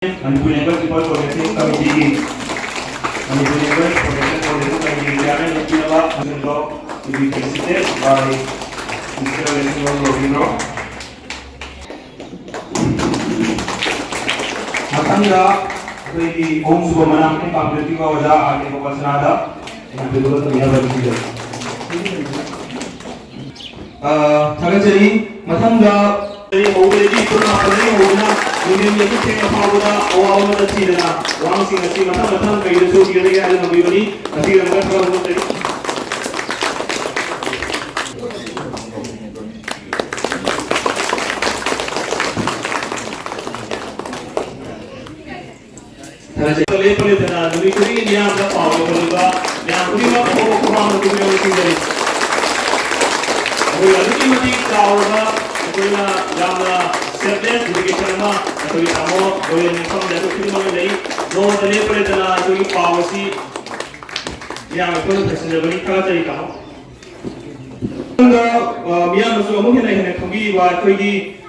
Manipur Language People Progressive Committee Manipur Language Progressive Committee yang dipilih untuk to be felicited by Mr. Leslie Robinro. Matangga kami Om Subhamanam yang kami juga wajah akhir pekan senada yang kedua terlihat berbeda. Jangan jadi matangga dari mobilnya pernah mobilnya Mungkin yang kita tahu awal mula cina, orang sih nasi matang kayu itu dia ada nabi bani, nasi yang mereka buat tadi. Kalau kita lihat pada tanah, nabi kiri ini yang kita tahu juga, yang kiri mah orang nabi yang mesti dari. Kalau yang kiri mati tahu lah, kalau yang Selfless education ma atau amo boleh income dari film mana dari no dari pada tanah itu policy yang itu presiden beri kalau cari kamu. Anda biar masuk mungkin ada kami buat kiri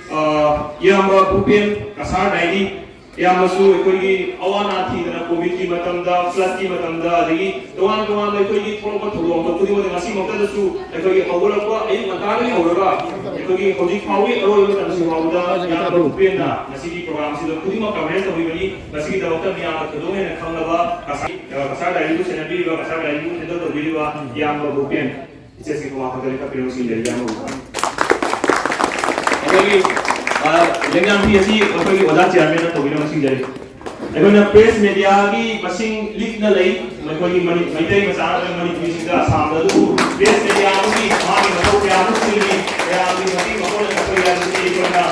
yang berupin kasar dari yang masuk kiri awal nanti dengan COVID ki macam dah flood ki macam dah lagi tuan kiri proper turun untuk kiri macam masih mungkin tu kiri awal apa ini matang ni awal apa kiri kiri kawi awal itu masih awal dah yang berupin dah masih di program masih tu kiri macam mana tapi ni masih kita waktu ni yang kedua ni kalau lepas kasar dari itu senabi lepas kasar dari itu itu berbeda lepas yang berupin itu sih kalau kita lihat periode dari yang berupin. Dengan PSC अखोई वजह chairman तो बिना मसिंग जारी अखोई press media की मसिंग leak न लई अखोई मनी मैते मसाला मनी पीसी का सामने तो प्रेस मीडिया की मां की मतलब क्या मुश्किल भी या की मनी मकोल अखोई या की कोना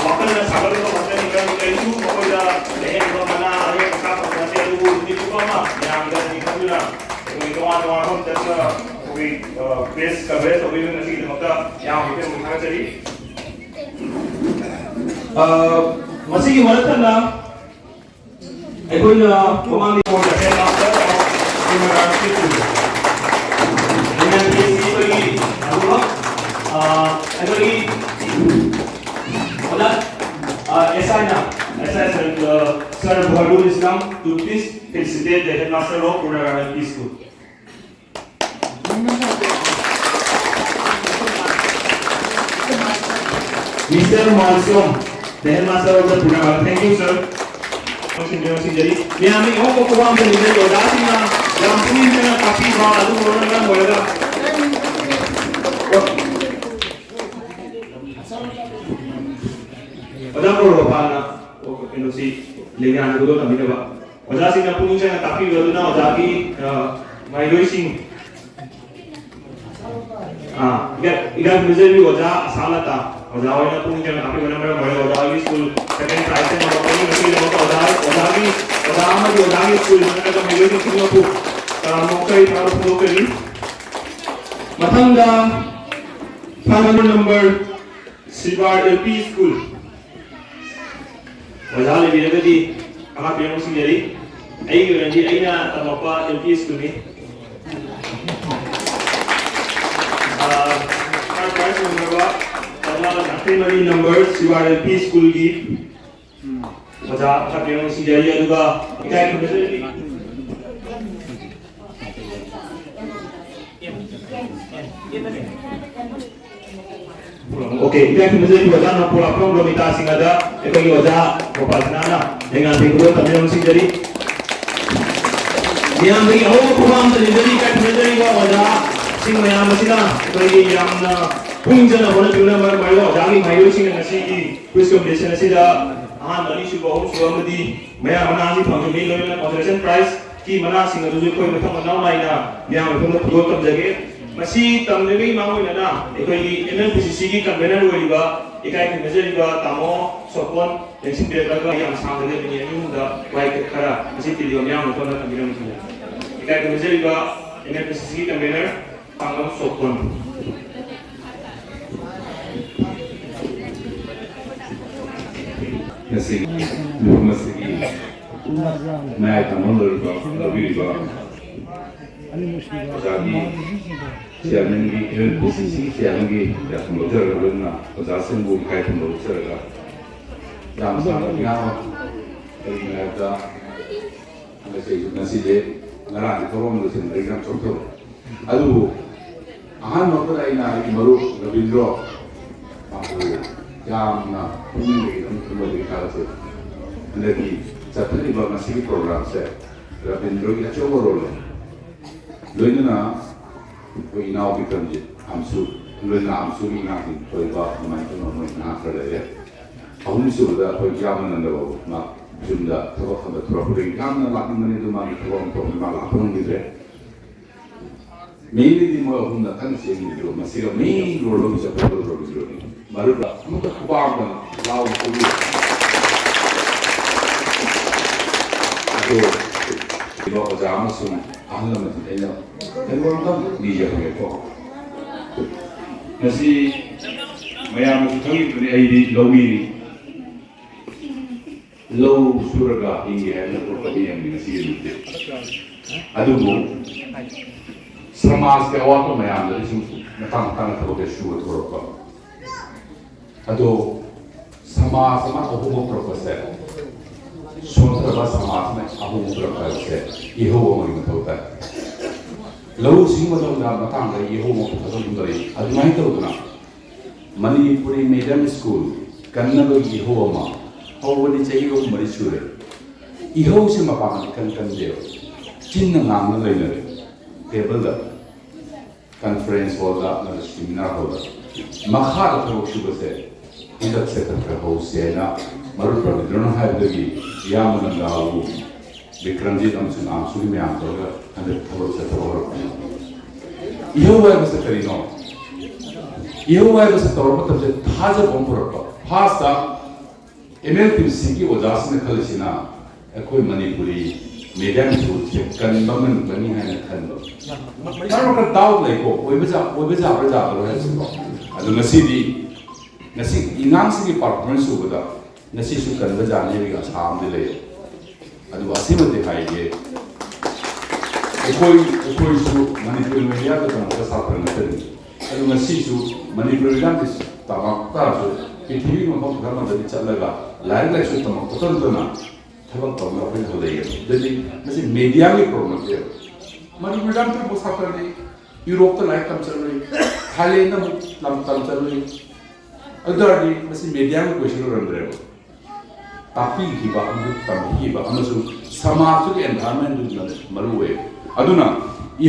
वकल न सागर को मतलब निकल गई तू अखोई दा लेन को मना अरे का पते तो नि को मा या अंदर निकल ना अखोई तो हम जैसा कोई प्रेस कवरेज तो भी मसिंग मतलब या होते मुखा चली masih gimana kan lah? Aku ni pemang di port saya master dengan rantai tu. Dengan PSC lagi, aku lagi, ada SI Sir Bahadul Islam to please felicitate the headmaster of Purnagara School. Mr. Malsom, the headmaster of the Purnagara. Thank you, sir. Jadi, ni kami orang program ini jadi orang sini, yang punya mana kapi bawa tu orang kan boleh tak? Orang orang apa na? Oh, pendosi lengan dulu kami ni ba. Orang sini yang punya mana kapi bawa tu na orang ki maidoising. Ikan menjadi orang salata. Orang yang punya jangan tapi mana-mana orang orang school second prize yang orang ini mesti orang school mana kalau milih itu semua tu mungkin harus follow kali. Matangga family number Sibar LP School. Orang lebih lagi apa yang mesti jadi? Aina apa LP School ni? Prize number Primary number CRLP school gift. Wajah tak yang si jaya juga. Ikai kemudian. Okay, ikai kemudian wajah nak pola belum minta singada. Ikai wajah bopal nana dengan pinggul kami yang si jadi. Yang bagi awak program terjadi ikai kemudian wajah sing yang masih na. Ikai yang Punjana boleh juga malu, jangan malu sih nasi quiz competition nasi dah. Mani subuh mudi, saya mana sih panggil ni loh consolation prize ki mana sih nggak tujuh koi macam mana main na, yang itu nak dua tam jaga. Masih tam jaga mangu na, ekoi NLPCC ki convener juga, ekai manager juga tamu sokon yang sih berada yang sama jaga ni yang muda baik kerja, masih tidak yang itu nak convener macam. Ekai manager juga NLPCC convener tamu sokon. Masih naik tamu lebih bagus. Jadi siapa yang posisi siapa yang dah kemudian kerana, pasal sembuh kait kemudian ꯌꯥꯝ ꯁꯥꯡꯅ ꯉꯥꯡꯉꯣ ꯀꯔꯤꯒꯤꯅꯣ ꯍꯥꯏꯕꯗ ꯉꯁꯤꯁꯦ ꯉꯔꯥꯡꯒꯤ ꯊꯧꯔꯝ ꯂꯣꯏꯁꯤꯟꯕ exam ꯆꯣꯛꯊꯣꯛ ꯑꯗꯨꯕꯨ ꯑꯍꯥꯟꯕꯗ ꯑꯩꯅ ꯑꯩꯒꯤ ꯃꯔꯨꯞ ꯔꯕꯤꯟꯗ꯭ꯔꯣ ꯃꯥꯕꯨ ꯌꯥꯝꯅ ꯄꯨꯛꯅꯤꯡ ꯊꯥꯒꯠꯆꯩ ꯍꯟꯗꯛꯀꯤ ꯆꯠꯊꯔꯤꯕ ꯉꯁꯤꯒꯤ ꯄ꯭ꯔꯣꯒ꯭ꯔꯥꯝꯁꯦ ꯔꯕꯤꯟꯗ꯭ꯔꯣꯒꯤ ꯑꯆꯧꯕ ꯔꯣꯜ ꯂꯩ ꯂꯣꯏꯅꯅ ꯑꯩꯈꯣꯏ ꯏꯅꯥꯎ ꯕꯤꯀ꯭ꯔꯝꯖꯤꯠ ꯑꯝꯁꯨ ꯂꯣꯏꯅꯅ ꯑꯝꯁꯨꯒꯤ ꯉꯥꯛꯇꯤ ꯊꯣꯏꯕ ꯑꯗꯨꯃꯥꯏꯅ ꯇꯧꯅ ꯃꯣꯏ ꯉꯥ ꯈꯔ ꯂꯩꯔꯦ ꯑꯍꯨꯝꯁꯨꯕꯗ ꯑꯩꯈꯣꯏ ꯌꯥꯝꯅ ꯃꯥ ꯌꯨꯝꯗ ꯊꯕꯛ ꯑꯃ ꯊꯣꯔꯛꯄꯗꯒꯤ ꯌꯥꯝꯅ ꯂꯥꯛꯅꯤꯡꯕꯅꯤ ꯑꯗꯨ ꯃꯥꯒꯤ ꯊꯕꯛ ꯑꯃ ꯊꯣꯛꯄꯗ ꯃꯥ ꯂꯥꯛꯄ ꯉꯝꯈꯤꯗ꯭ꯔꯦ ꯃꯦꯟꯂꯤꯗꯤ ꯃꯣꯏ ꯑꯍꯨꯝꯅ ꯀꯟꯅ ꯆꯦꯟꯈꯤꯕꯗꯣ ꯃꯁꯤꯒ ꯃꯦꯟ ꯔꯣꯜ ꯑꯃ ꯆꯠꯄꯗꯣ ꯔꯕꯤꯟꯗ꯭ꯔꯣꯅꯤ ꯃꯔꯨꯞ ꯑꯃꯨꯛꯇ ꯈꯨꯄꯥꯛ ꯂꯥꯎ ꯇꯧꯕꯤ ꯑꯗꯣ ꯑꯣꯖꯥ ꯑꯃꯁꯨꯡ ꯑꯍꯜ ꯂꯃꯟꯁꯤꯡ ꯑꯩꯅ ꯀꯩꯅꯣꯝꯇꯪ ꯅꯤꯖꯕꯅꯦꯀꯣ ꯉꯁꯤ ꯃꯌꯥꯝꯅꯁꯨ ꯈꯪꯉꯤꯕꯅꯤ ꯑꯩꯗꯤ ꯂꯧꯃꯤꯅꯤ ꯂꯧ ꯁꯨꯔꯒ ꯍꯤꯡꯒꯦ ꯍꯥꯏꯕꯅ ꯊꯣꯛꯄ ꯃꯤꯌꯥꯝꯅꯤ ꯉꯁꯤꯒꯤ ꯅꯨꯃꯤꯠꯇꯤ ꯑꯗꯨꯕꯨ ꯁꯃꯥꯖꯀꯤ ꯑꯋꯥꯠꯄ ꯃꯌꯥꯝꯗꯗꯤ ꯁꯨꯝ ꯃꯇꯥꯡ ꯃꯇꯥꯡꯗ ꯊꯕꯛꯁꯦ ꯁꯨꯕ ꯊꯣꯔꯛꯄ ꯑꯗꯣ ꯁꯃꯥꯖ ꯑꯃ ꯑꯍꯣꯡꯕ ꯄꯨꯔꯛꯄꯁꯦ ꯁꯣꯟꯊꯔꯕ ꯁꯃꯥꯖꯅ ꯑꯍꯣꯡꯕ ꯄꯨꯔꯛꯄ ꯍꯥꯏꯕꯁꯦ ꯏꯍꯧ ꯑꯃꯒꯤ ꯃꯊꯧ ꯇꯥꯏ ꯂꯧꯎ ꯁꯤꯡꯎꯕ ꯃꯇꯥꯡꯗ ꯏꯍꯧ ꯑꯃ ꯄꯨꯊꯣꯛꯄ ꯂꯩ ꯑꯗꯨꯃꯥꯏꯅ ꯇꯧꯗꯅ ꯃꯅꯤꯄꯨꯔꯤ ꯃꯤꯗꯤꯌꯝ ꯁ꯭ꯀꯨꯜ ꯀꯟꯅꯕꯒꯤ ꯏꯍꯧ ꯑꯃ ꯍꯧꯕꯗꯤ ꯆꯍꯤ 3 ꯁꯨꯔꯦ 이효시 마방을 kankan데요. 진능 남는 레이너를 테이블다 컨퍼런스 홀다 나 세미나 홀다 마카르 프로그램에 인더 세크터 하우스에나 마루 프로그램 하이드기 야문은 나오고 비크람지 엄청 암수리면 안 돌아 한데 터버서 터버로 이효와에서 그리노 이효와에서 떨어졌을 때 타자 공부를 파스타 MLPC기 오자스는 칼시나 कोई मणिपुरी मीडियम स्कूल से कन्बमन बनी है न खंडो तारो का दाव लेको ओइ बजा रो है सिको अदु नसीदी नसी इंगांग सिगी परफॉर्मेंस उबदा नसी सु कन बजा ने बिगा साम दे ले अदु असिमते हाइगे कोई सु मणिपुरी मीडिया का तो साफर न तरी अदु नसी सु मणिपुरी डांस तमा तासु पृथ्वी में हम घर में चलगा लाइव लाइव तमा तो थबक तौर में हो रही है जैसे जैसे मीडिया की प्रॉब्लम है मनी मीडिया में बहुत साफ रही यूरोप तो लाइफ कम चल रही थाईलैंड में कम चल रही अदर दी जैसे मीडिया में क्वेश्चन रन रहे हो ताकि ही बात हम तब ही बात हम सु समाज के एनवायरनमेंट जो मरुए अदुना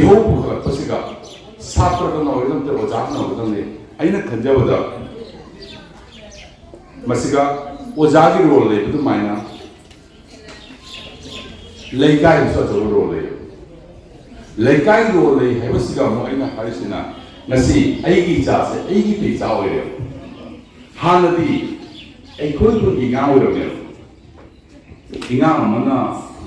इहो पुखला पसिगा सात्र का नौरदम ते ओजाक नौरदम ने अइना खंजबदा मसिगा ओजागी रोल ले तो मायना लेकाई सो रोल ले लेकाई रोल ले है बसिगा मो अइना हारिसिना नसी अइगी चा से अइगी पे चा ओरे हानदी अइखोइ को गिगा ओरे गिगा मना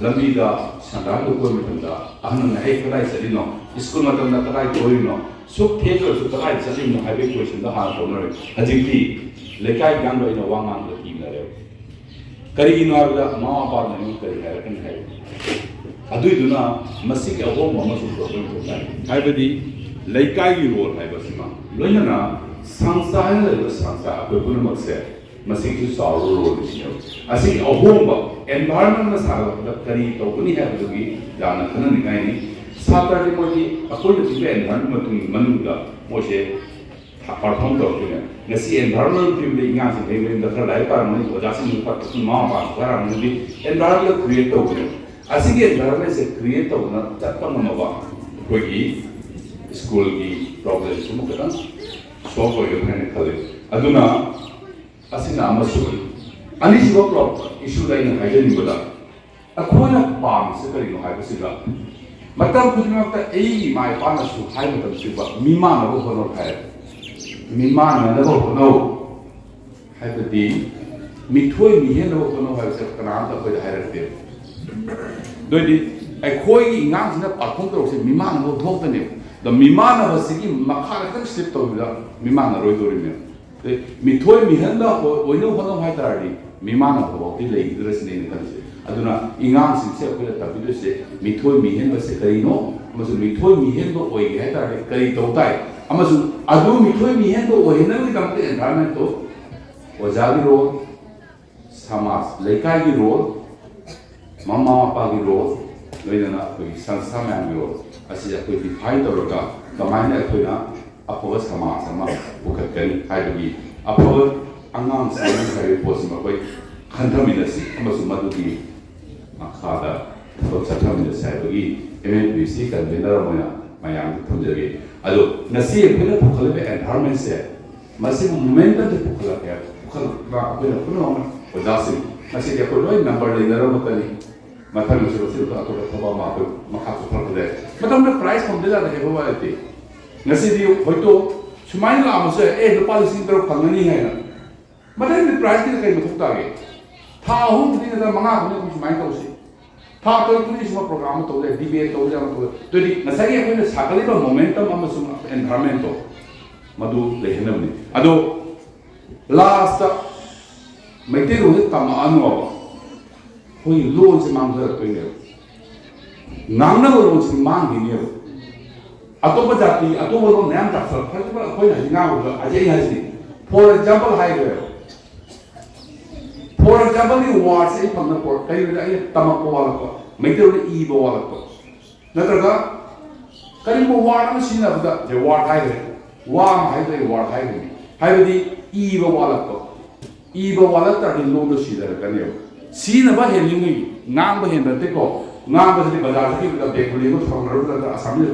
लंबीदा संदाल को मिटंदा अहन है कलाई सदिनो स्कूल मतंदा कलाई कोइनो सुख थेकर सु कलाई सदिनो हाइवे क्वेश्चन दा हार तोनरे हजिकी लेकाई गांग इनो वांगांग लकी नरे करिगिनो आबदा मावा पा ननि करि हारकन है अदुइदुना मसिक अहोम मसु प्रॉब्लम होता है लेकाई रोल है बसमा लोइना संस्था है संस्था अपुन मक्से मसिक सारो रोल दियो असि अहोम एनवायरनमेंट में सारा करी तो कुनी है बदुगी जाना खनन निकायनी सातरदि मोजी अकोल दिबे एनवायरनमेंट मनुगा मोशे परफॉर्म करते नसी एनवायरनमेंट टीम ले इंगा से भेगे दखर लाइ पार मनि ओजासिन पर मा पा पार मनि एनवायरनमेंट क्रिएट तो असिगे एनवायरनमेंट से क्रिएट तो ना चत्तम नवा कोई स्कूल की प्रॉब्लम सुम कदम सॉल्व हो गए खले अदुना असिना अमसु अनिसिबो प्रॉब्लम इशू लाइन हाइजन बदा अखोना पाम से करी नो हाइबसिगा मतम खुदिमक ए माय पानसु हाइ मतम सिबा मीमा नबो होनो खाय मीमा नबो होनो हाइबदि मिथोय मिहे नबो होनो हाइबसे कनाम त कोइ हाइरते दोदि अखोई इंगांग सिना परफॉर्म करोसे मीमा नबो थोकतने द मीमा नबसिगी मखा खन स्लिप तोबिदा मीमा नरोय दोरिमे ते मिथोय मिहनदा ओइनो होनो हाइतारदि मीमा नबो ति लेइद्रसने निकलसे अदुना इंगांग सिंसे अखोय तबिदुसे मिथोय मिहनबसे करिनो अमसु मिथोय मिहनदो ओइगे हाइतारदि करि तौताय अमसु अदु मिथोय मिहनदो ओइनबि दमते एनवायरनमेंट तो ओजागी रोल समाज लेकाई की रोल ममा मपा की रोल लोइना कोई संस्था में रोल असी कोई डिफाइन तौरगा कमाइन अखोइना अफब समाज अमा पुखतकन हाइबगी अफब अंगाम साइन हाइबे पोसिम कोई खंथमिनसी अमसु मदुगी मखादा थबक चथमिनसी हाइबगी MNPC कन्वेनर मोया मयाम थुजगे अदो नसी अखोइना पुखलबे एनवायरनमेंट से मसी मोमेंटम से पुखलबे पुखलबा अखोइना पुनो ओजासिम मसी के कोई नंबर लेनर मतनी मथन से से तो थबा मा को मखा पुखलबे मतलब ना प्राइस हम देला दे हो वाले नसी दी होइतो सुमाइन ला मसे ए लुपा लिसिंग तरो फंगनी है ना मतलब प्राइस की कई मथुता गे था हूं दी ना मंगा को सुमाइन तो से था तो तुनी सुमा प्रोग्राम तो दे डिबेट तो जा तो दी नसागे कोई सागलिबा मोमेंटम अमसुम एनवायरनमेंट तो मधु लेहनमनी अदो लास्ट मैते रोज तम अनु कोई लोन से मांग कर तो ने नामना लोन से मांग ने अतोप जाति अतोप लोन नाम का सर फल कोई नहीं ना हो अजय हसी फॉर एग्जांपल हाई गए फॉर एग्जांपल ये वार से पंग को कई ये तमको वाला को मैते रोज ई बो वाला को नत्रगा करीब वार में सीना बता जे वार हाई गए वाम हाई गए वार हाई गए हाई बदी ई बो वाला को ई बो वाला तर लोन दो सीधा करने सीना बा हेलिंगी नाम बा हेंदते को नाम बा से बाजार की मतलब देख लियो फंगरो का असम में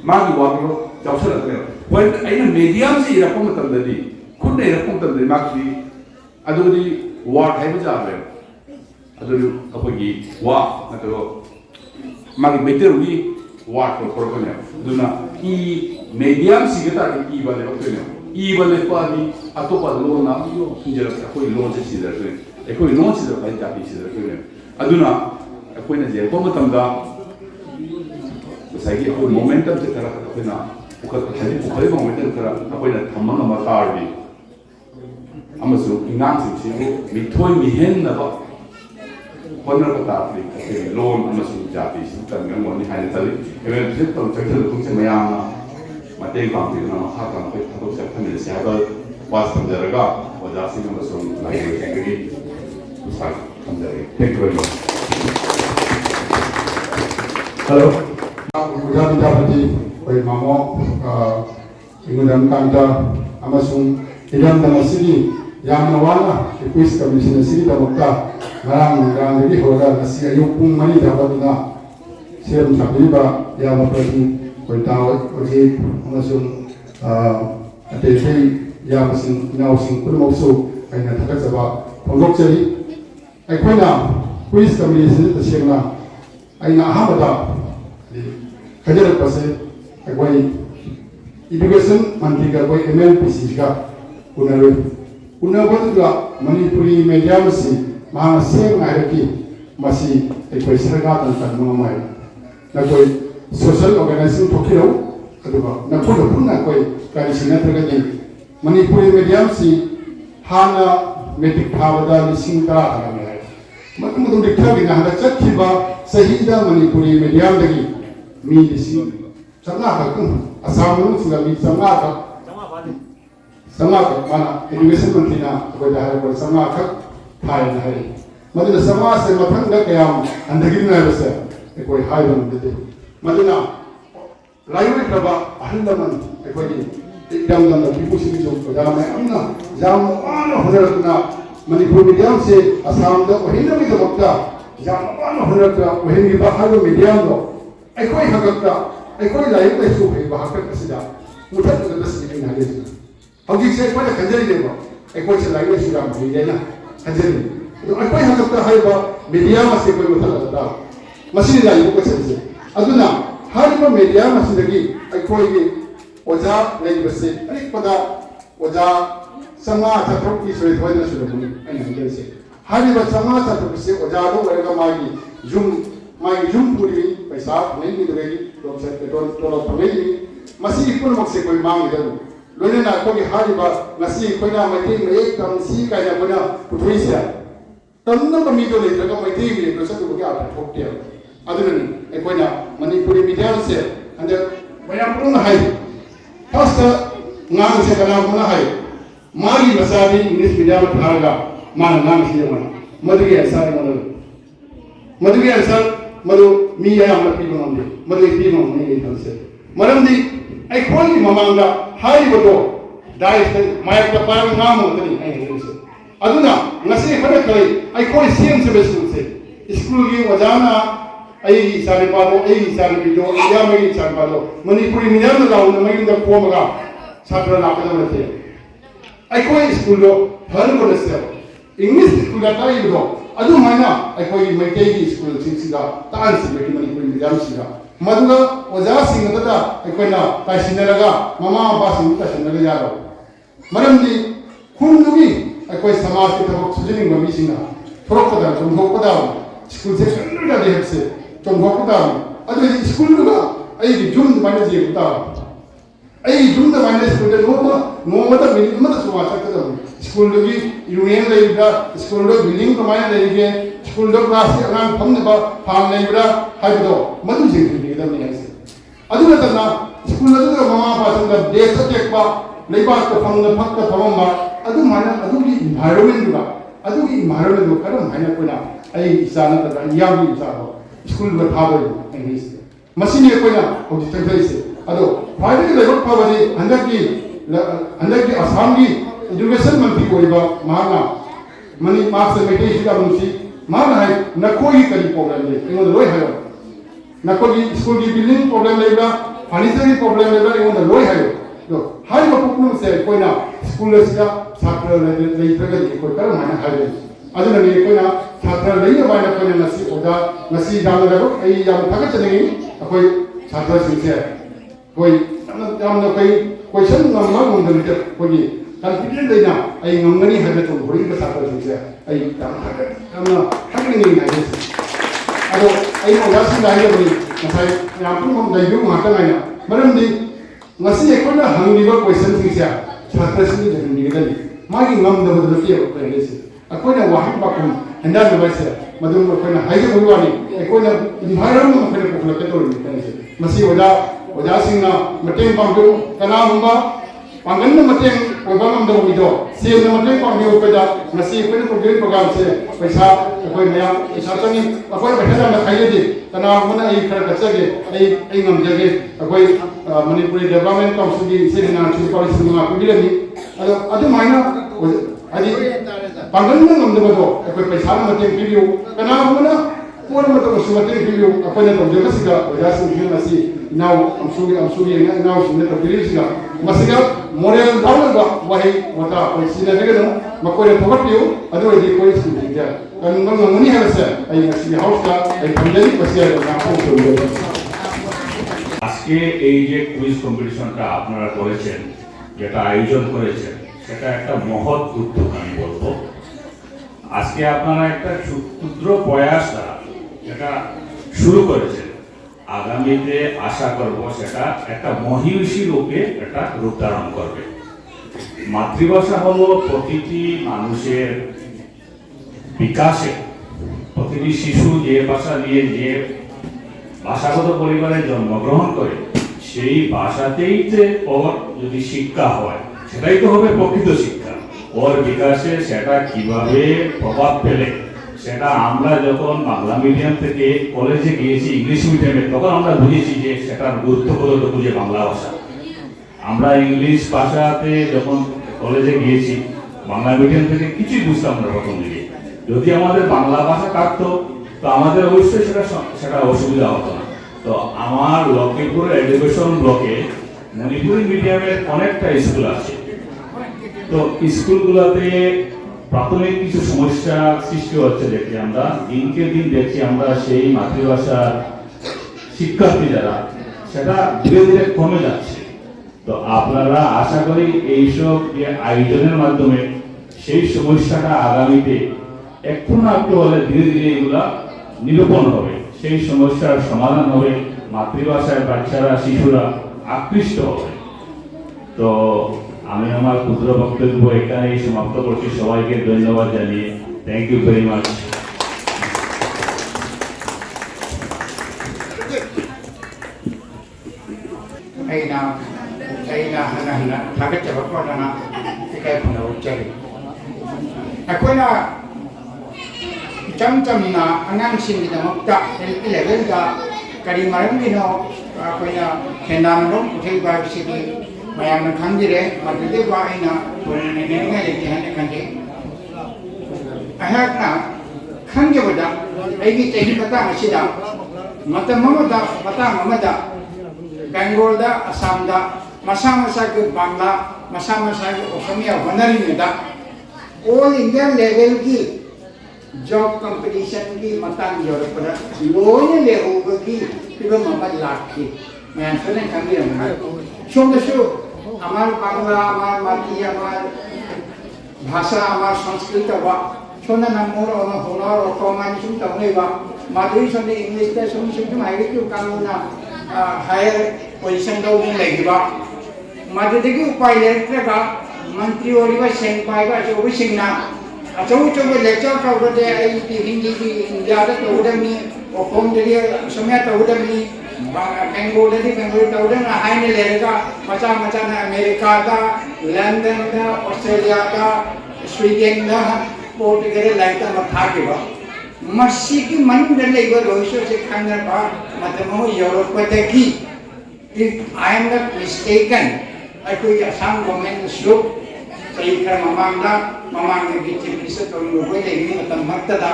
मागी वागी जावसर ने पॉइंट आइना मीडियम से इरकम मतददी खुद ने इरकम तददी मागी अदुदी वाट है बजार में अदुदी अखोगी वा नतरो मागी बेटरवी वाट को कोरकने दुना ई मीडियम सिगता की बाले बकने ई बाले पानी अतोपा लोना सुंजर कोई लोन से सीधर तो कोई लोन से तो कहीं जाती सीधर कोई अदुना कोई ना जेल को मतंगा सही कोई मोमेंटम से करा कोई ना कोई मोमेंटम करा कोई ना थमंग मतारबी अमसु इंगाम से मिथोय मिहेन ना बा कोनर को तापली लोन अमसु जाती से तंगम मोनी हाय तली एवं से तो चक्कर तुम से मयाना मते काम से ना मखा काम पे थतो से फमिल से हाबल वास्तव जरगा वजासी में अमसु लाइव के उसा समझाए thank you very much Hello. Udah kita pergi oleh mamo ingin kanta amasung idam dan sini yang nawana ikuis kami sini sini dah muka ngarang lagi hoga nasi ayuk pun mani dapat na siapa tapi ba yang pergi oleh tahu oleh amasung ada yang masing nausing pun maksud ayat thakak sebab pondok jadi ayat na kuis kami sini tersiapna ayat ahamada खजर पसे कोई education मंत्री का कोई MNPC का उन्नत का Manipuri media में से महासे नायकी मसी कोई सरकार तंत्र में न कोई सोशल ऑर्गेनाइजेशन ठोकियो अदुगा न पुना कोई कार्यशील नेतृत्व मणिपुरी मीडिया में से हाना मेट्रिक थावदा लिसिंग का है मतलब दिखा कि ना चखिबा सहीदा मणिपुरी मीडिया में मी दिसी संगा का असम में सुगा मी संगा का माना एजुकेशन मंत्री ना कोई दा है संगा का थाय ना है मतलब समाज से मथंग का क्या अंधगिरी ना बसे कोई हाय बन दे मतलब लाइव करबा अहलमन कोई एकदम दम बिपुसी जो दा में अन्ना जाम आन होना मणिपुर मीडियम से असम दा वहिना में दबका जाम आन होना वहिनी बाहर मीडियम दो अखोई हकता अखोई लाइफ में सु है बाहर कसिदा मुठत दस दिन ना लेस हौजी से कोई खंजरी देबो अखोई से लाइफ में सुरा भी देना खंजरी तो अखोई हकता है बा मीडिया में से कोई मुठत लगा मसीन लाइफ को से अदुना हर को मीडिया में से दगी अखोई की ओजा नहीं बसे अनेक पदा ओजा समाज छात्र की सोई होना शुरू हुई अने से हर वो समाज छात्र से ओजा लो वरगा मागी जुम पूरी पैसा नहीं मिलेगी तो टोलो पड़ेगी मसीह कुल मकसे कोई मांग दे लोने ना कोई हारी बा मसीह कोई ना मती में एक कम सी का या बना पुथई से तब ना कमी तो ले तो मती में तो सब को क्या ठोकते हैं अदरनी ए कोई ना मणिपुरी मीडिया से अंदर बयान पुन है फर्स्ट नाम से कना पुन है मागी मसादी इंग्लिश मीडिया में थागा मान नाम से मन मधुगी आंसर मधुगी आंसर मधु मी याम पीब नमदे मधु पीब नमने थनसे मरमदी आई खोल की ममांगा हाई बतो डाइस माइक का पार नाम होतनी आई हेसे अदुना ngasi khana kai ai khoi sim se besu se school gi wajana ai sari pado ai sari bido ya mai sari pado manipuri miyan da laun mai da ko maga chatra la ka da te ai khoi school lo har ko se english school da tai do adu mana ai khoi mai kai gi school sing siga tan si be manipuri miyan siga maduga waja sing da ai khoi na tai sinaraga mama ba sing ta sinaraga ya ro maramdi khundugi अकोई समाज के तब सुजनिंग में missing ना थोड़ा पता चुंबक पता हो स्कूल से शुरू कर दिया से चुंबक पता हो अरे स्कूल में ना आई जून माने जी पता हो आई जून माने स्कूल में नो मतलब मिली मतलब सुबह तक तो स्कूल लोगी यूनियन लेगा स्कूल लोग बिल्डिंग कमाने लेंगे स्कूल लोग क्लास के अगर हम ने फार्म लेगा हाई तो मधु जी की एकदम नहीं है अदु ना तो ना स्कूल लोग तो मामा पास में देश के एक बार लेबार को फंग फक फम मा अदु माना अदु की एनवायरनमेंट दो करम हाइना कोना आई इसाना त याम की इसा हो स्कूल में था दो इंग्लिश मशीन कोना हो जिते से अदो फाइनल लेवल पावदी अंदर की असम की एजुकेशन मंत्री कोइबा माना मनी मार्क्स मेटे सिदा मुसी माना है न कोई करी प्रॉब्लम ले इनो लोय है न कोई स्कूल की बिल्डिंग प्रॉब्लम लेगा फर्नीचर की प्रॉब्लम लेगा इनो लोय है तो हाई मपुकुनु से कोइना स्कूल से छात्र लेत्रगा दि कोइ कर माने हाई अदुना ने कोइना छात्र लेय बायना कोइना नसी ओदा नसी जामदा रो ए याम थाका चनेगी कोइ छात्र सिंसे कोइ याम न कोइ क्वेश्चन नम्मा गुंदन के कोइ कॉन्फिडेंट देना ए ngमगनी हबे तो होई का छात्र सिंसे ए याम थाका नि नाइ अदो ए ओदासी लाइ बनि नसाय याम पुम दैबु माता Naina मरमदि ngasi ekona hangiba question singsia chhatra sing de nigdali magi ngamda bodlo ke operese akona wahan bakum handa no baise madum akona haije bolwani ekona environment akona pokla ke to ni kanise masi oda singna mateng pangdu kana humba pangan mateng obangam do wido se na mateng pangdu opeda masi ekona program se paisa akoi maya isatani akoi behada na khaye kana mana ai khar kachage ai ngam jage akoi Manipuri Development Council की इसे नाचुर policy में आपको भी लगी अदु मायना अदि पंगन में हम देखो तो कोई पैसा में मत इंक्रीज करना होना पूरा मत उस मत इंक्रीज अपने तो जगह सिका वजह से भी नसी नाउ अमसुगी नाउ सुने तो इंक्रीज सिका मसिका मॉडल डाउन बा वही वता कोई सीना देगे ना मकोरे पकड़ पियो अदु यदि कोई सुन दिया kan mangoni harus ay nasi house ka ay pandai pasya na ko আজকে এই যে কুইজ কম্পিটিশনটা আপনারা করেছেন যেটা আয়োজন করেছেন সেটা একটা মহৎ উদ্যোগ আমি বলবো আজকে আপনারা একটা ক্ষুদ্র প্রয়াস যেটা শুরু করেছেন আগামীতে আশা করব সেটা একটা মহিষী রূপে একটা রূপ ধারণ করবে মাতৃভাষা হলো প্রতিটি মানুষের বিকাশে প্রতিটি শিশু যে ভাষা নিয়ে যে ভাষাগত পরিবারে জন্মগ্রহণ করে সেই ভাষাতেই যে ওর যদি শিক্ষা হয় সেটাই তো হবে প্রকৃত শিক্ষা ওর বিকাশে সেটা কিভাবে প্রভাব ফেলে সেটা আমরা যখন বাংলা মিডিয়াম থেকে কলেজে গিয়েছি ইংলিশ মিডিয়ামে তখন আমরা বুঝেছি যে সেটার গুরুত্ব কতটুকু বুঝে বাংলা ভাষা আমরা ইংলিশ ভাষাতে যখন কলেজে গিয়েছি বাংলা মিডিয়াম থেকে কিছুই বুঝতাম না প্রথম দিকে যদি আমাদের বাংলা ভাষা কাটতো তো আমাদের অবশ্যই সেটা অসুবিধা হতো না তো আমার লক্ষ্মীপুর এডুকেশন ব্লকে মণিপুরি মিডিয়ামের অনেকটা স্কুল আছে তো স্কুলগুলোতে প্রাথমিক কিছু সমস্যা সৃষ্টি হচ্ছে দেখি আমরা দিনকে দিন দেখছি আমরা সেই মাতৃভাষার শিক্ষার্থী যারা সেটা ধীরে ধীরে কমে যাচ্ছে তো আপনারা আশা করি এইসব যে আয়োজনের মাধ্যমে সেই সমস্যাটা আগামীতে একটু না একটু হলে ধীরে ধীরে এগুলা নিরূপণ হবে সেই সমস্যার সমাধান হবে মাতৃভাষায় বাচ্চারা শিশুরা আকৃষ্ট হবে তো আমি আমার ক্ষুদ্র বক্তব্য এখানেই সমাপ্ত করছি সবাইকে ধন্যবাদ জানিয়ে থ্যাংক ইউ ভেরি মাচ ꯑꯩꯅ ꯍꯟꯅ ꯊꯥꯒꯠꯆꯕ ꯈꯣꯠꯅꯅ ꯏꯀꯥꯏ ꯈꯨꯝꯅꯕ ꯎꯠꯆꯔꯤ ꯑꯩꯈꯣꯏꯅ इचम चमना अनांगसिंगिदमक्ता एलपी लेवलदा करी मरमगिनो अखोइना खेनानम उठैबासिगी मयामना खंगिरे मदुदे वाइना बोलनेनेंगा लेते हने खंगे अहाकना खंगेबदा एगी चही पता मसिदा मतममदा पता ममदा बेंगोलदा असमदा मसा मसा के बांग्ला मसा मसा के ओसमिया वनरिदा ऑल इंडिया लेवल की जॉब कंपटीशन की मतंग यूरोपरा लोन ले होगी फिर ममद लाखी मैं सुने कभी हम शोंगशो हमार बांग्ला हमार मराठी हमार भाषा हमार संस्कृत वा सोना नमोर और होनर और कॉमन सुन तमने वा माधुरी सुन इंग्लिश का सुन सुन आगे क्यों कानूना हायर पोजीशन का उन्हें लगी बा माधुरी की उपाय लेते का मंत्री और भी सेंट पाएगा जो भी सिंगना अच्छा वो जो लेक्चर का उधर है हिंदी की इंडिया तो उधर नहीं और कौन जरिए समय तो उधर नहीं बेंगलोर तो उधर ना हाई ने लेगा मचा मचा ना अमेरिका का लंदन का ऑस्ट्रेलिया का स्वीडन का पोर्टुगल लाइटा में था के बाद मस्सी की मन डर ले गया रोहिशो से खाने का मतलब वो यूरोप में की if I am not mistaken अकोई असम गवर्नमेंट स्लोप सही कर ममांग की चिप्स तो लोगों ने भी मतलब मत्तदा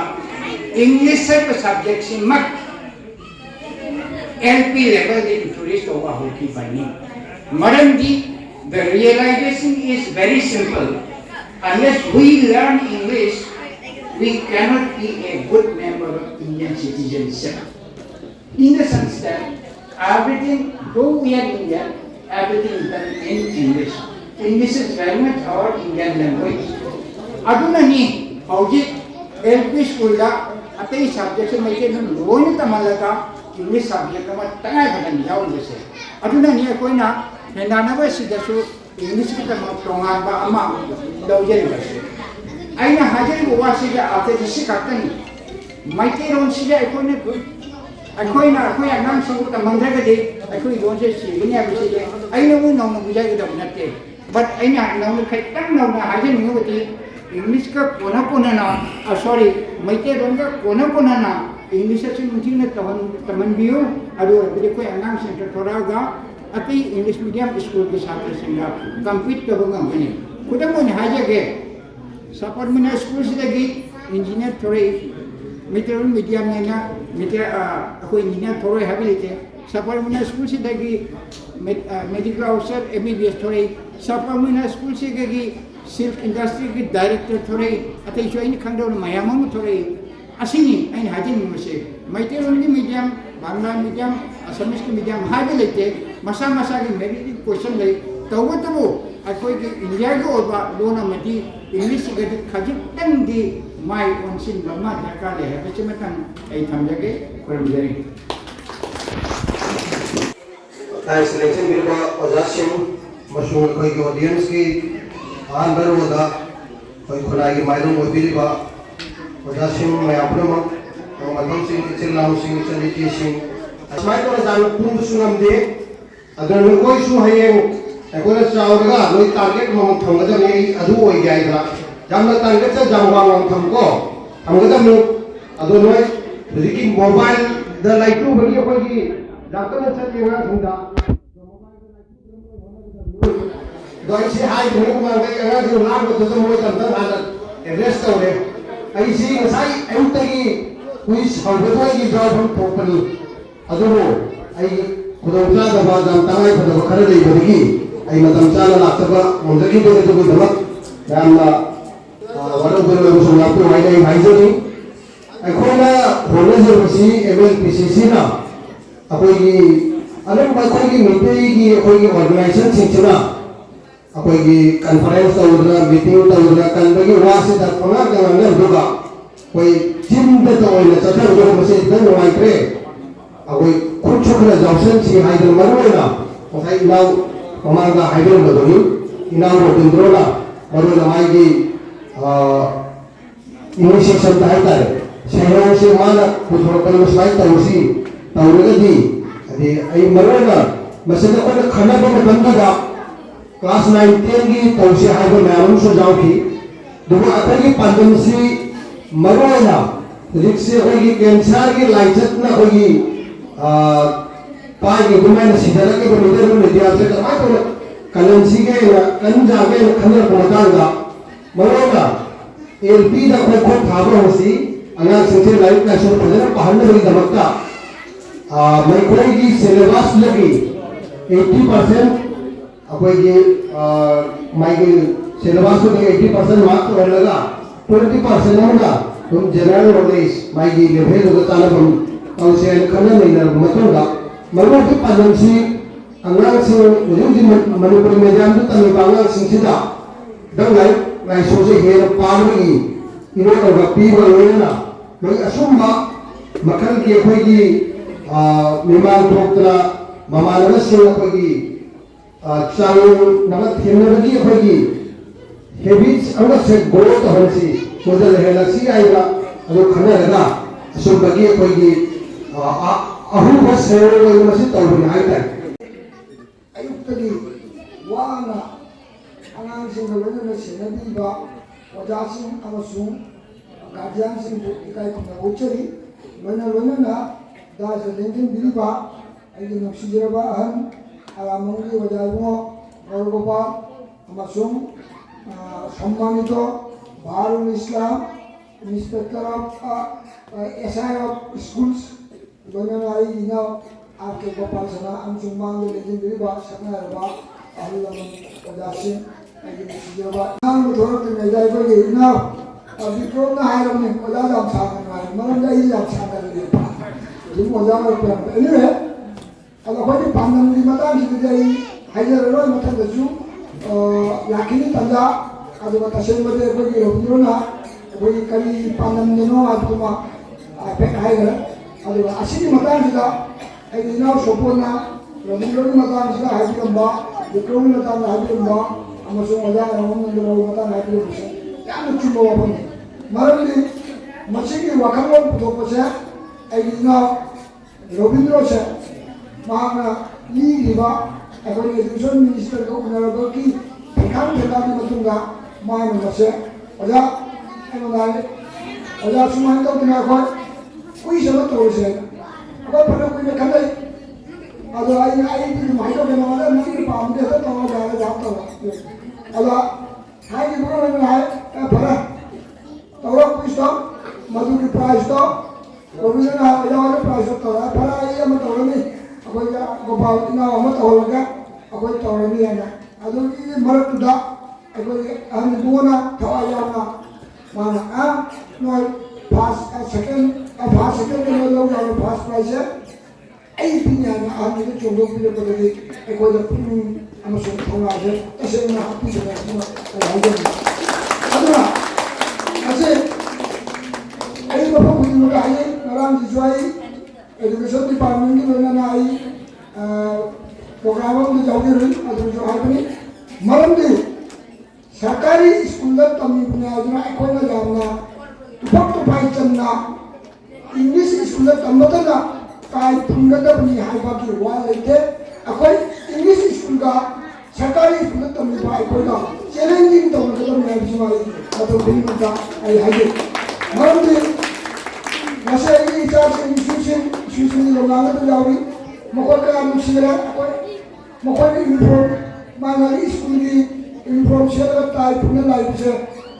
इंग्लिश से सब्जेक्ट से मत LP level the tourist over होती बनी मरम जी the realization is very simple unless we learn English we cannot be a good member of Indian citizenship in the sense that everything though we are Indian everything is done in English. English is very much our Indian language. Aduna ni hauji LP school da atai subject mai ke loan tamalaka English subject ma tangai bhadan yaw lese. Aduna ni koi na hendana ba sidasu English ki ta tonga ba ama daujeri base. Aina hajari bo wasi ga ate disi katani. Mai ke ron si ga koi ne अखोई ना अखोई अनाम संगु तमंदर के दे अखोई दोन से सीगने अब से अइने वो नौ बुझाई के दबनते बट अइने नौ खटक नौ ना हाजे नहीं होती इंग्लिश का कोना ना सॉरी मैते रोन का कोना ना इंग्लिश से मुझे ने तमन बियो अदो बे कोई अनाम सेंटर थोड़ागा अति इंग्लिश मीडियम स्कूल के छात्र संगा कंपीट करबंगा बने खुदम ने हाजे के सपर में स्कूल से लगी इंजीनियर थोड़े मित्र मीडियम में ना मित्र कोई इंजीनियर थोड़े हैबिलिटी सफर में स्कूल से लगी मेडिकल ऑफिसर MBBS थोड़े सफर में स्कूल से लगी सिल्क इंडस्ट्री की डायरेक्टर थोड़े अतः जो इन खंडों में मायामों थोड़े असीनी इन हाजिर में से मैत्रीरों की मीडियम बांग्ला मीडियम असमीज की मीडियम हाजिर लेते मसा की मेरी क्वेश्चन ले तो वो अकोई की इंडिया के और लोन अमदी इंग्लिश के खजित तंग दी माई ऑनसिन बमा दरकार है बच्चे में तंग ऐ थमजगे परमजरी ताई सिलेक्शन बिरबा ओजासिम मशहूर कोई के ऑडियंस की आन बरोदा कोई खुनाई की मायरूम ओबिलिबा ओजासिम मैं अपने मत मलबम सिंह चिल्लाम सिंह चंदिती सिंह अस्माई तो जान पुंग सुनम दे अगर मैं कोई सु हयें अकोला चावरगा लोई टारगेट मम थंगदा ने अदु ओइ गाइदा जामना टारगेट से जामवा मम थंगको थंगदा नु अदु नोय रिकी मोबाइल द लाइटू बगी कोई डॉक्टर ने चलेगा थंगदा दोई से हाई धुनु मा गई अगा जो लाग तो मोय तंत हाल एड्रेस तौरे आई सी ngасai एउतगी कुई सौबदोय की जॉब हम थोपनी अदु आई खुदौजा दबा जाम ताई फदब खरे लेबदगी आई मतम चाला लाक्तबा मोंदगी दे तो कोई धमक यामना वरो बरो सुनापु हाई नहीं भाईजनी अखोना होने से बसी MLPCC ना अकोई की अने कोई की मीटिंग की कोई की ऑर्गेनाइजेशन सिंचना अकोई की कॉन्फ्रेंस तौरना मीटिंग तौरना कंबगी वासे दपना गंगा दुगा कोई चिंता तो ओइला चतर जो मसे इतन वाइट्रे अकोई कुछ छुकना जॉब्सन सी हाइदर मरवेना ओसाई नाउ ममांगा हाइदर बदोनी इनाउ बदंद्रोला मरोला माइगी इनिशिएशन ताइतारे शहरों से माना पुथोरकल मसाई तौसी तौरगदी अदे आई मरोला मसले को खाना को बंदगा क्लास 9 10 की तौसी हाइदर मैम सो जाओ की दुगो अतर की पंजमसी मरोला ꯍꯧꯖꯤꯛꯁꯦ ꯑꯩꯈꯣꯏꯒꯤ ꯀꯦꯟꯁꯔꯒꯤ ꯂꯥꯏꯆꯠꯅ ꯑꯩꯈꯣꯏꯒꯤ ꯄꯥꯏꯒꯤ ꯑꯗꯨꯃꯥꯏꯅ ꯁꯤꯊꯔꯛꯏꯕ ꯃꯤꯗꯜ ꯃꯦꯗꯤꯌꯥꯁꯦ ꯀꯃꯥꯏꯅ ꯇꯧꯅ ꯀꯜꯍꯟꯁꯤꯒꯦꯅ ꯀꯟꯖꯥꯒꯦꯅ ꯈꯟꯅꯔꯛꯄ ꯃꯇꯥꯡꯗ ꯃꯔꯨꯑꯣꯏꯅ LPꯗ ꯑꯩꯈꯣꯏ ꯈꯣꯡ ꯊꯥꯕ ꯍꯧꯁꯤ ꯑꯉꯥꯡꯁꯤꯡꯁꯦ ꯂꯥꯏꯔꯤꯛ ꯂꯥꯏꯁꯨ ꯐꯖꯅ ꯄꯥꯍꯟꯅꯕꯒꯤꯗꯃꯛꯇ ꯃꯈꯣꯏꯒꯤ ꯁꯤꯂꯦꯕꯁꯇꯒꯤ 80% ꯑꯩꯈꯣꯏꯒꯤ ꯃꯥꯒꯤ ꯁꯤꯂꯦꯕꯁꯇꯒꯤ 80% ꯃꯥꯔꯛ ꯑꯣꯏꯍꯜꯂꯒ 20% ꯑꯃꯅ ꯑꯗꯨꯝ ꯖꯦꯅꯔꯦꯜ ꯅꯣꯂꯦꯖ ꯃꯥꯒꯤ ꯂꯦꯚꯦꯜꯗꯨꯗ ꯆꯥꯟꯅꯐꯝ ꯇꯧꯁꯦ ꯍꯥꯏꯅ ꯈꯟꯅ ꯅꯩꯅꯔꯕ ꯃꯇꯨꯡꯗ ꯃꯔꯨꯑꯣꯏꯕ ꯄꯥꯟꯗꯝꯁꯤ ꯑꯉꯥꯡꯁꯤꯡ ꯍꯧꯖꯤꯛ ꯍꯧꯖꯤꯛ ꯃꯅꯤꯄꯨꯔꯤ ꯃꯦꯗꯤꯌꯝꯗ ꯇꯝꯃꯤꯕ ꯑꯉꯥꯡꯁꯤꯡꯁꯤꯗ ꯂꯥꯏꯔꯤꯛ ꯂꯥꯏꯁꯨꯁꯦ ꯍꯦꯟꯅ ꯄꯥꯕꯒꯤ ꯏꯔꯣꯏꯔꯒ ꯄꯤꯕ ꯂꯣꯏꯅꯅ ꯃꯣꯏ ꯑꯁꯨꯝꯕ ꯃꯈꯜꯒꯤ ꯑꯩꯈꯣꯏꯒꯤ ꯃꯤꯃꯥꯡ ꯊꯣꯛꯇꯅ ꯃꯃꯥꯟꯅꯕꯁꯤꯡ ꯑꯩꯈꯣꯏꯒꯤ ꯆꯥꯡꯅꯕ ꯊꯦꯡꯅꯕꯒꯤ ꯑꯩꯈꯣꯏꯒꯤ ꯍꯦꯕꯤꯠꯁ ꯑꯃꯁꯦ ꯒ꯭ꯔꯣ ꯇꯧꯍꯟꯁꯤ ꯃꯗ ꯂꯩꯍꯜꯂꯛꯁꯤ ꯍꯥꯏꯕ ꯑꯗꯨ ꯈꯟꯅꯔꯒ ꯑꯁꯨꯝꯕꯒꯤ ꯑꯩꯈꯣꯏꯒꯤ ꯑꯍꯨꯝꯕ ꯁꯦꯔꯣꯜ ꯑꯣꯏꯕ ꯃꯁꯤ ꯇꯧꯕꯅꯤ ꯍꯥꯏꯇꯥꯔꯦ ꯑꯌꯨꯛꯇꯒꯤ ꯋꯥꯅ ꯑꯉꯥꯡꯁꯤꯡꯒ ꯂꯣꯏꯅꯅ ꯁꯦꯟꯅꯕꯤꯕ ꯑꯣꯖꯥꯁꯤꯡ ꯑꯃꯁꯨꯡ ꯒꯥꯔꯖꯤꯌꯥꯟꯁꯤꯡꯕꯨ ꯏꯀꯥꯏ ꯈꯨꯝꯅꯕ ꯎꯠꯆꯔꯤ ꯂꯣꯏꯅꯅ ꯗꯥꯁꯇ ꯂꯦꯡꯖꯤꯟꯕꯤꯔꯤꯕ ꯑꯩꯒꯤ ꯅꯨꯡꯁꯤꯖꯔꯕ ꯑꯍꯟ ꯑꯔꯥꯃꯪꯒꯤ ꯑꯣꯖꯥ ꯏꯕꯨꯡꯉꯣ ꯒꯧꯔꯒꯣꯄꯥꯜ ꯑꯃꯁꯨꯡ सम्मानित Bharul Islam inspector of SI of schools लोनना आईना आपके गोपाल सना अमसुंग मांग लेकिन बिबा सकना रबा अहलम ओदासिन आईने सिजबा नाम थोरत ने जाय बगे ना अभी तो ना हायरम ने ओदा दाम सागन मार मरम जाई दाम सागन ले जिम ओदा वर पे एनीवे अदा कोई पांगन दी मता की जाई हाइजर रो मता दजु लाखिनी तंजा अदुगा तसेंबदे कोई रोबिरोना कोई करी पांगननो अदुमा पेट हाइगर अदुगा असिनी मतांसिदा एदिना सोपोना रोबिरोनी मतांसिदा हाइबिरंबा विक्रोमी मतांसिदा हाइबिरंबा अमसुंग ओजा रमनंदरो मतां हाइबिरंबा याम चुबो वपन मरमदि मसिगी वाखंगोन पुथोपसे एदिना रोबिरोसे माना लीगिबा अगर एजुकेशन मिनिस्टर को उन्नरबकी ठेकान ठेकानी मतुंगा मान मसे ओजा एमदाले ओजा सुमान तो बिना कोई सब तो से अब फरक कोई ने खले अदो आई भी माइको के माला नहीं पाम दे तो जा जाता ओजा हाई की बोलो में है फरक तो कोई तो मधु की प्राइस तो प्रोविजन है ओजा वाले प्राइस तो है फरक ये हम तो नहीं अखोई गोपाल इना हम तो होगा अखोई तो नहीं है अदो ये मरत दा अखोई हम दोना थवायाना माना आ नो फर्स्ट सेकंड में लोग जाओ फर्स्ट प्राइस है आई पिन्या ना हम ये चोंगो पिले पदे अखोई द हम सो थोड़ा है ऐसे ना हाथी से ना हो अदो ऐसे आई बाबा कोई लोग आए नारायण जिजवाई एजुकेशन डिपार्टमेंट की लोग ना आई प्रोग्राम में जाओगे रही अदर जो है बनी मरम दी सरकारी स्कूल में तमिल बुनियाद में कोई ना जाना तुपक तो भाई चन्ना इंग्लिश स्कूल में तम्बतना काय फंगदा बनी हाई बाकी हुआ लेते अकोई इंग्लिश स्कूल का सरकारी स्कूल में तमिल भाई कोई का चैलेंजिंग तो मतलब मैं भी जुमाई अदर दिन का आई हाई मरम दी मसे ये चार से इंस्टीट्यूशन लोग आने तो जाओगी मकोई का मुश्किल है मकोई यूनिफॉर्म मांगली स्कूल की यूनिफॉर्म से लगता है पुणे लाइफ से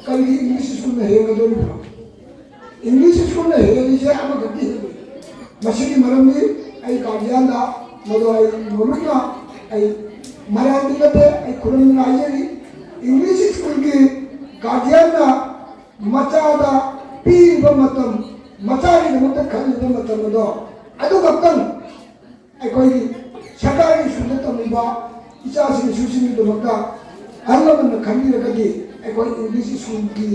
कल की इंग्लिश स्कूल में है तो नहीं इंग्लिश स्कूल में है नीचे हम गति है मशीनी मरम भी आई गार्जियन दा मदो आई मोलुना आई मराठी लते आई खुरम नाइजेरी इंग्लिश स्कूल की गार्जियन दा मचादा पीब मतम मचारी मत खली मतम दो अदु गप्तन आई कोई सरकारी स्कूल तमिबा इचासिन सुसिन दमका हरलमन खंबीरगदी अकोई इंग्लिश स्कूल की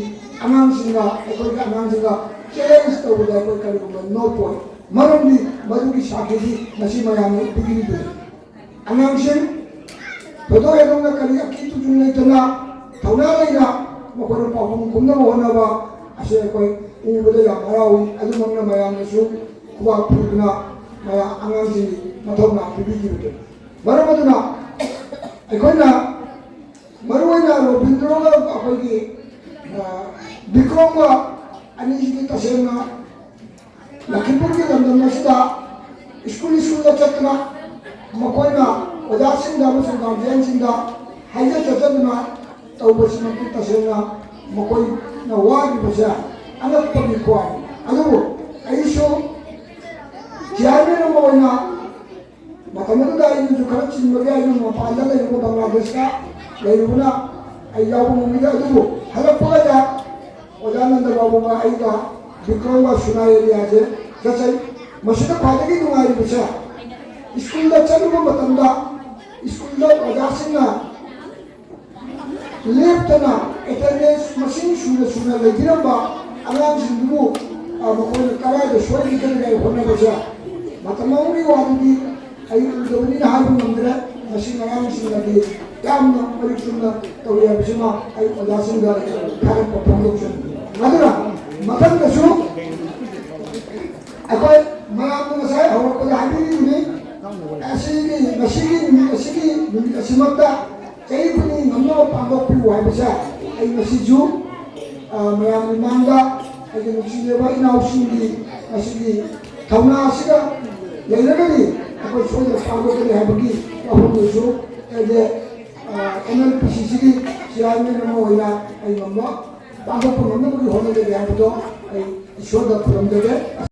अनांसिंगा अकोई का अनांसिंगा चैलेंज तो बुदा कोई करिबा नो पॉइंट मरमदी मधु की शाखेदी नसी मयाम बिगिनी दे अनांसिंग बदो एदों का करिया की तु जुने तना थौना लेना मकोर पावम कुमना होनाबा असे कोई उबदे या मराउ अदु मंगना मयाम नसु कुवा फुगना मया अनांसिंग मथोना बिगिनी दे मरमदना अकोइना मरुवैना रोबिंद्रोगा अखोई की विक्रमगा अनिसिकी तसेना ꯂꯛꯈꯤꯄꯨꯔꯒꯤ ꯂꯝꯗꯝ ꯑꯁꯤꯗ ꯁ꯭ꯀꯨꯜꯗ ꯆꯠꯇꯨꯅ ꯃꯈꯣꯏꯅ ꯑꯣꯖꯥꯁꯤꯡꯗ ꯑꯃꯁꯨꯡ ꯒꯥꯔꯖꯤꯌꯟꯁꯤꯡꯗ ꯍꯥꯏꯖ ꯆꯠꯆꯗꯨꯅ ꯇꯧꯕꯁꯤꯃꯛꯇꯤ ꯇꯁꯦꯡꯅ ꯃꯈꯣꯏꯅ ꯋꯥꯔꯤꯕꯁꯦ ꯑꯉꯛꯄꯅꯤꯀꯣ ꯑꯗꯨꯕꯨ ꯑꯩꯁꯨ ꯆꯤꯌꯥꯔꯃꯦꯟ ꯑꯃ ꯑꯣꯏꯅ ꯃꯇꯝ ꯑꯗꯨꯗ ꯑꯩꯅꯁꯨ ꯈꯔ ꯆꯤꯟꯕꯒꯤ ꯑꯩꯅ ꯃꯄꯥꯟꯗ ꯂꯩꯔꯨꯕ ꯕꯪꯒ꯭ꯂꯥꯗꯦꯁꯇ ꯂꯩꯔꯨꯕꯅ ꯑꯩ ꯌꯥꯎꯕ ꯉꯝꯈꯤꯗꯦ ꯑꯗꯨꯕꯨ ꯍꯜꯂꯛꯄꯒ ꯑꯣꯖꯥ ꯅꯟꯗꯕꯥꯕꯨꯒ ꯑꯩꯒ ꯕꯤꯀ꯭ꯔꯝꯒ ꯁꯨꯅꯥ ꯑꯦꯔꯤꯌꯥꯁꯦ ꯆꯠꯆꯩ ꯃꯁꯤꯗ ꯈ꯭ꯋꯥꯏꯗꯒꯤ ꯅꯨꯡꯉꯥꯏꯔꯤꯕꯁꯦ ꯁ꯭ꯀꯨꯜꯗ ꯆꯠꯂꯨꯕ ꯃꯇꯝꯗ ꯁ꯭ꯀꯨꯜꯗ ꯑꯣꯖꯥꯁꯤꯡꯅ ꯂꯦꯞꯇꯅ ꯑꯦꯇꯦꯟꯗꯦꯟꯁ ꯃꯁꯤꯡ ꯁꯨꯅ ꯂꯩꯕꯤꯔꯝꯕ ꯑꯉꯥꯡꯁꯤꯡꯗꯨꯕꯨ ꯃꯈꯣꯏꯅ ꯀꯗꯥꯏꯗ ꯁꯣꯏꯈꯤꯗꯅꯤꯡꯉꯥꯏ ꯍꯣꯠꯅꯕꯁꯦ ꯃꯇꯝ ꯑꯃꯒꯤ ꯋꯥꯗꯨꯗꯤ ꯑꯩ ꯎꯗꯕꯅꯤꯅ ꯍꯥꯏꯕ ꯉꯝꯗ꯭ꯔꯦ ꯃꯁꯤ ꯑꯉꯥꯡꯁꯤꯡꯅꯗꯤ ꯌꯥꯝꯅ ꯃꯔꯤꯛ ꯆꯨꯝꯅ ꯇꯧꯋꯤ ꯍꯥꯏꯕꯁꯤꯃ ꯑꯩ ꯑꯣꯖꯥꯁꯤꯡꯗ ꯊꯥꯒꯠꯄ ꯐꯣꯡꯗꯣꯛꯆꯅꯤ ꯑꯗꯨꯅ ꯃꯊꯪꯗꯁꯨ ꯑꯩꯈꯣꯏ ꯃꯌꯥꯝꯅ ꯉꯁꯥꯏ ꯍꯧꯔꯛꯄꯗ ꯍꯥꯏꯕꯤꯔꯤꯕꯅꯤ ꯉꯁꯤꯒꯤ ꯅꯨꯃꯤꯠ ꯑꯁꯤꯃꯛꯇ ꯆꯍꯤ ꯈꯨꯗꯤꯡꯒꯤ ꯉꯝꯅꯕ ꯄꯥꯡꯊꯣꯛꯄꯤꯌꯨ ꯍꯥꯏꯕꯁꯦ ꯑꯩ ꯉꯁꯤꯁꯨ ꯃꯌꯥꯝꯒꯤ ꯃꯥꯡꯗ ꯑꯩꯒꯤ ꯅꯨꯡꯁꯤꯖꯕ ꯏꯅꯥꯎꯁꯤꯡꯒꯤ ꯉꯁꯤꯒꯤ ꯊꯧꯅꯥ ꯑꯁꯤꯒ ꯂꯩꯔꯒꯗꯤ ꯑꯩꯈꯣꯏ ꯁꯣꯏꯗꯅ ꯄꯥꯡꯊꯣꯛꯀꯅꯤ ꯍꯥꯏꯕꯒꯤ ꯋꯥꯐꯝꯗꯨꯁꯨ ꯑꯩꯁꯦ NLPCꯒꯤ ꯆꯤꯌꯥꯔꯃꯦꯟ ꯑꯃ ꯑꯣꯏꯅ ꯑꯩ ꯄꯥꯡꯊꯣꯛꯄ ꯉꯝꯅꯕꯒꯤ ꯍꯣꯠꯅꯖꯒꯦ ꯍꯥꯏꯕꯗꯣ ꯑꯩ ꯏꯁꯣꯔꯗ ꯈꯨꯔꯨꯝꯖꯒꯦ